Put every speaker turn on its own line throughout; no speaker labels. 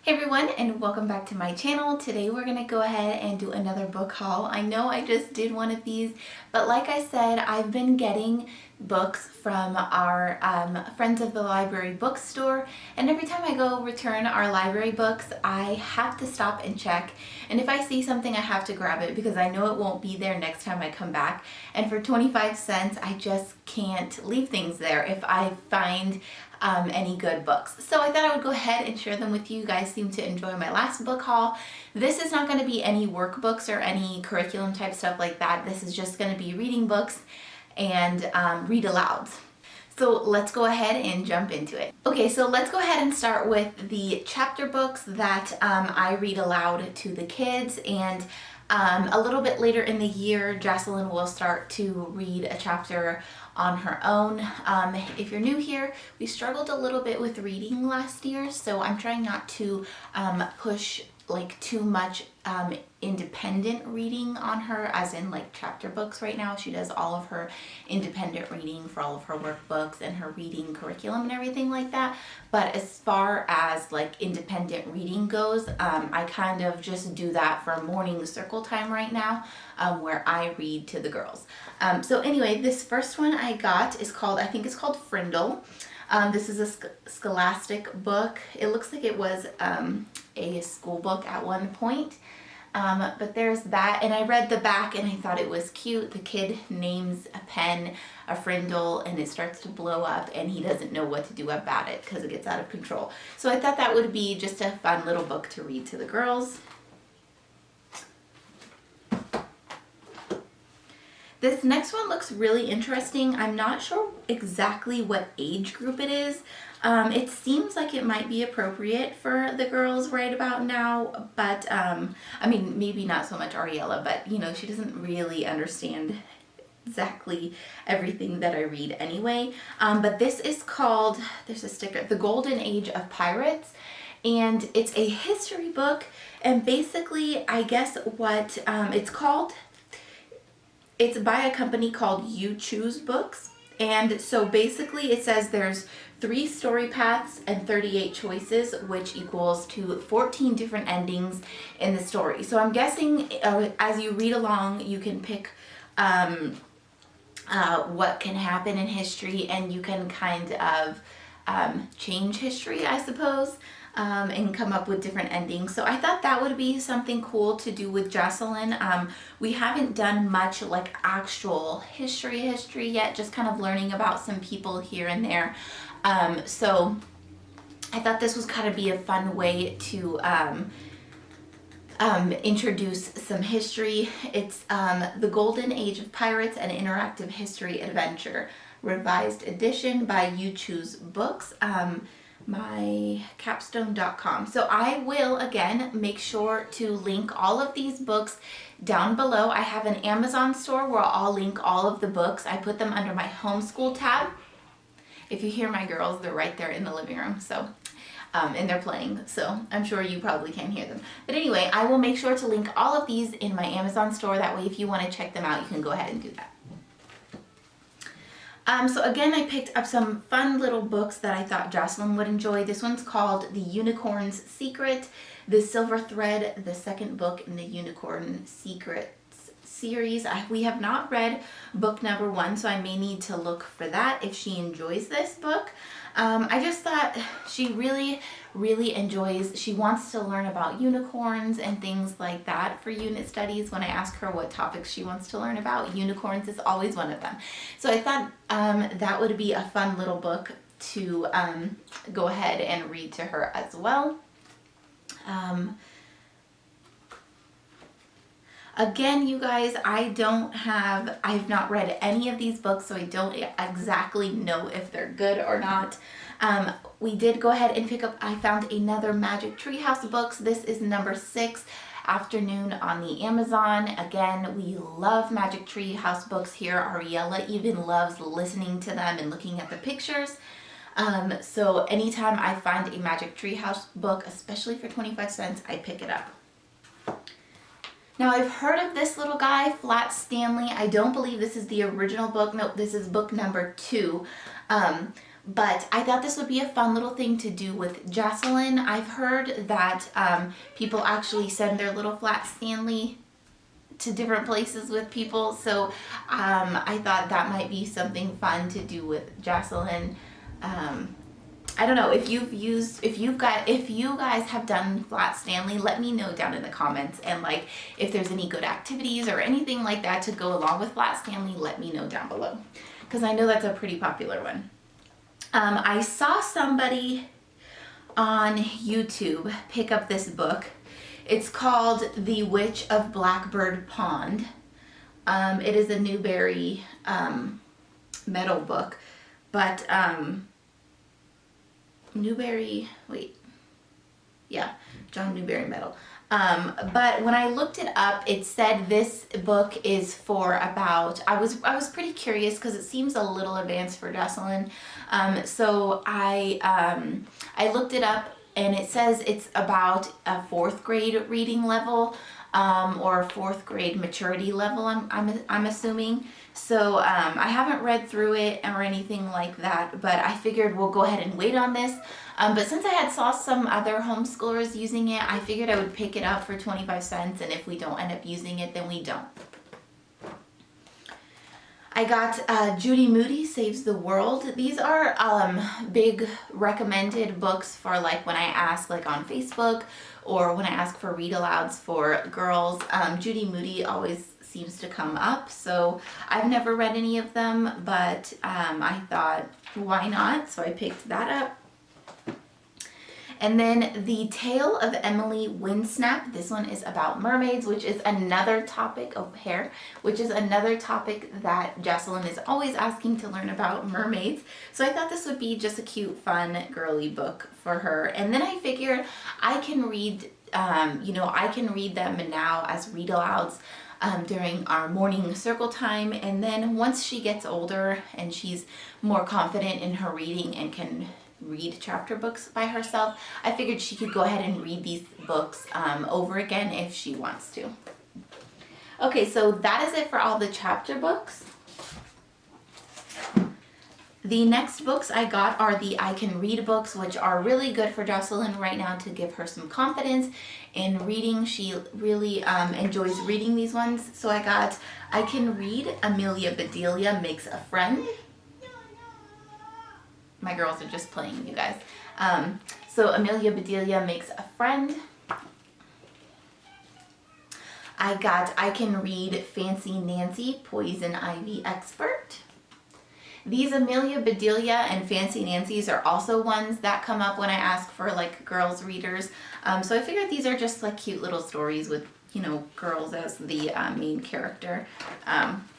Hey everyone, and welcome back to my channel. Today we're gonna go ahead and do another book haul. I know I just did one of these, but like I said, I've been getting books from our Friends of the Library bookstore, and every time I go return our library books, I have to stop and check, and if I see something I have to grab it because I know it won't be there next time I come back. And for 25 cents I just can't leave things there if I find any good books. So I thought I would go ahead and share them with you. You guys seem to enjoy my last book haul. This is not going to be any workbooks or any curriculum type stuff like that. This is just going to be reading books and read alouds. So let's go ahead and jump into it. Okay, so let's go ahead and start with the chapter books that I read aloud to the kids, and a little bit later in the year, Jocelyn will start to read a chapter on her own. If you're new here, we struggled a little bit with reading last year, so I'm trying not to push like too much independent reading on her, as in like chapter books right now. She does all of her independent reading for all of her workbooks and her reading curriculum and everything like that. But as far as like independent reading goes, I kind of just do that for morning circle time right now, where I read to the girls. So anyway, this first one I got is called, I think it's called Frindle. This is a scholastic book. It looks like it was a school book at one point. But there's that, and I read the back and I thought it was cute. The kid names a pen a Frindle and it starts to blow up and he doesn't know what to do about it because it gets out of control. So I thought that would be just a fun little book to read to the girls. This next one looks really interesting. I'm not sure exactly what age group it is. It seems like it might be appropriate for the girls right about now, but I mean, maybe not so much Ariella, but you know, she doesn't really understand exactly everything that I read anyway. But this is called, there's a sticker, The Golden Age of Pirates, and it's a history book, and basically I guess what it's called, it's by a company called You Choose Books. And so basically it says there's 3 story paths and 38 choices, which equals to 14 different endings in the story. So I'm guessing as you read along, you can pick what can happen in history, and you can kind of change history, I suppose. And come up with different endings. So I thought that would be something cool to do with Jocelyn. We haven't done much like actual history yet, just kind of learning about some people here and there. So I thought this was kind of be a fun way to introduce some history. It's The Golden Age of Pirates, an interactive history adventure, revised edition by You Choose Books. mycapstone.com. So I will again make sure to link all of these books down below. I have an Amazon store where I'll link all of the books. I put them under my homeschool tab. If you hear my girls, they're right there in the living room, so and they're playing, so I'm sure you probably can hear them. But anyway, I will make sure to link all of these in my Amazon store. That way if you want to check them out, you can go ahead and do that. So again, I picked up some fun little books that I thought Jocelyn would enjoy. This one's called The Unicorn's Secret, The Silver Thread, the second book in the Unicorn Secrets series. We have not read book number 1, so I may need to look for that if she enjoys this book. I just thought she really enjoys, she wants to learn about unicorns and things like that for unit studies. When I ask her what topics she wants to learn about, unicorns is always one of them. So I thought that would be a fun little book to go ahead and read to her as well. Again, you guys, I've not read any of these books, so I don't exactly know if they're good or not. We did go ahead and pick up, I found another Magic Treehouse books. This is number 6, Afternoon on the Amazon. Again, we love Magic Treehouse books here. Ariella even loves listening to them and looking at the pictures. So anytime I find a Magic Treehouse book, especially for 25 cents, I pick it up. Now I've heard of this little guy, Flat Stanley. I don't believe this is the original book. No, this is book number 2. But I thought this would be a fun little thing to do with Jocelyn. I've heard that people actually send their little flat Stanley to different places with people, so I thought that might be something fun to do with Jocelyn. I don't know if you guys have done flat Stanley, let me know down in the comments, and like if there's any good activities or anything like that to go along with flat Stanley, let me know down below, because I know that's a pretty popular one. I saw somebody on YouTube pick up this book. It's called The Witch of Blackbird Pond. It is a Newbery Medal book, but John Newbery Medal. But when I looked it up, it said this book is for about, I was pretty curious because it seems a little advanced for Jocelyn. So I looked it up, and it says it's about a 4th grade reading level, or 4th grade maturity level, I'm assuming. So I haven't read through it or anything like that, but I figured we'll go ahead and wait on this. But since I had saw some other homeschoolers using it, I figured I would pick it up for 25 cents, and if we don't end up using it, then we don't. I got Judy Moody Saves the World. These are big recommended books for like when I ask like on Facebook or when I ask for read alouds for girls. Judy Moody always seems to come up, so I've never read any of them, but I thought why not, so I picked that up. And then The Tale of Emily Windsnap. This one is about mermaids, which is another topic, which is another topic that Jocelyn is always asking to learn about, mermaids. So I thought this would be just a cute, fun, girly book for her. And then I figured I can read, I can read them now as read alouds during our morning circle time. And then once she gets older and she's more confident in her reading and can read chapter books by herself, I figured she could go ahead and read these books over again if she wants to. Okay, so that is it for all the chapter books. The next books I got are the I Can Read books, which are really good for Jocelyn right now to give her some confidence in reading. She really enjoys reading these ones. So I got I Can Read, Amelia Bedelia Makes a Friend. My girls are just playing, you guys. So Amelia Bedelia Makes a Friend. I got I Can Read, Fancy Nancy, Poison Ivy Expert. These Amelia Bedelia and Fancy Nancy's are also ones that come up when I ask for like girls readers. So I figured these are just like cute little stories with, you know, girls as the main character.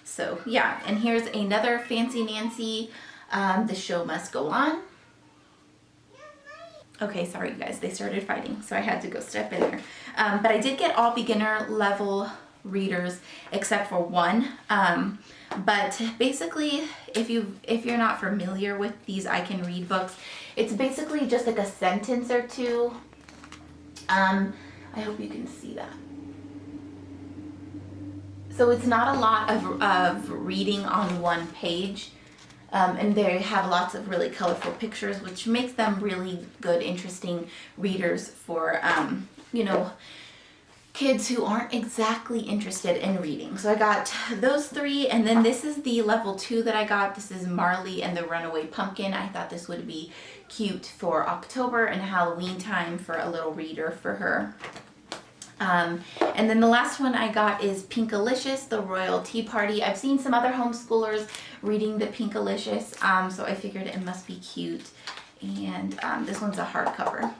So yeah, and here's another Fancy Nancy, The Show Must Go On. Okay, sorry you guys, they started fighting, so I had to go step in there. But I did get all beginner level readers except for one. But basically, if you're not familiar with these I Can Read books, it's basically just like a sentence or two. I hope you can see that. So it's not a lot of reading on one page. And they have lots of really colorful pictures, which makes them really good, interesting readers for, you know, kids who aren't exactly interested in reading. So I got those three, and then this is the level 2 that I got. This is Marley and the Runaway Pumpkin. I thought this would be cute for October and Halloween time for a little reader for her. And then the last one I got is Pinkalicious, the Royal Tea Party. I've seen some other homeschoolers reading the Pinkalicious, so I figured it must be cute. And this one's a hardcover,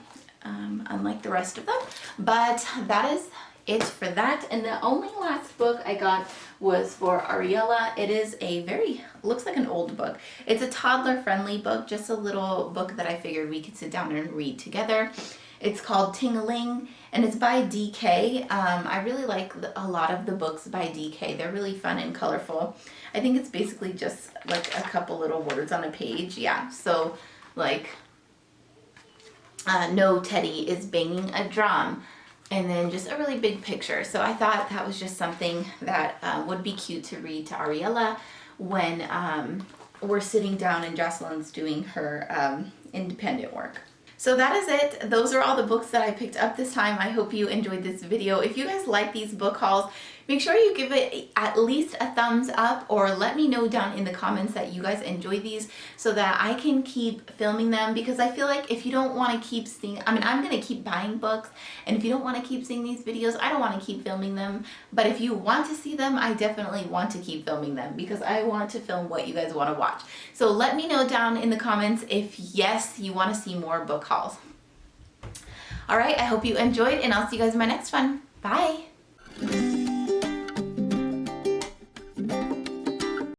unlike the rest of them. But that is it for that. And the only last book I got was for Ariella. It is a looks like an old book. It's a toddler-friendly book, just a little book that I figured we could sit down and read together. It's called Tingly, and it's by DK. I really like a lot of the books by DK. They're really fun and colorful. I think it's basically just like a couple little words on a page. Yeah, so like, no Teddy is banging a drum, and then just a really big picture. So I thought that was just something that would be cute to read to Ariella when we're sitting down and Jocelyn's doing her independent work. So that is it. Those are all the books that I picked up this time. I hope you enjoyed this video. If you guys like these book hauls, make sure you give it at least a thumbs up, or let me know down in the comments that you guys enjoy these so that I can keep filming them, because I feel like if you don't want to keep seeing, I mean, I'm going to keep buying books, and if you don't want to keep seeing these videos, I don't want to keep filming them. But if you want to see them, I definitely want to keep filming them because I want to film what you guys want to watch. So let me know down in the comments if yes, you want to see more book hauls. All right, I hope you enjoyed, and I'll see you guys in my next one. Bye.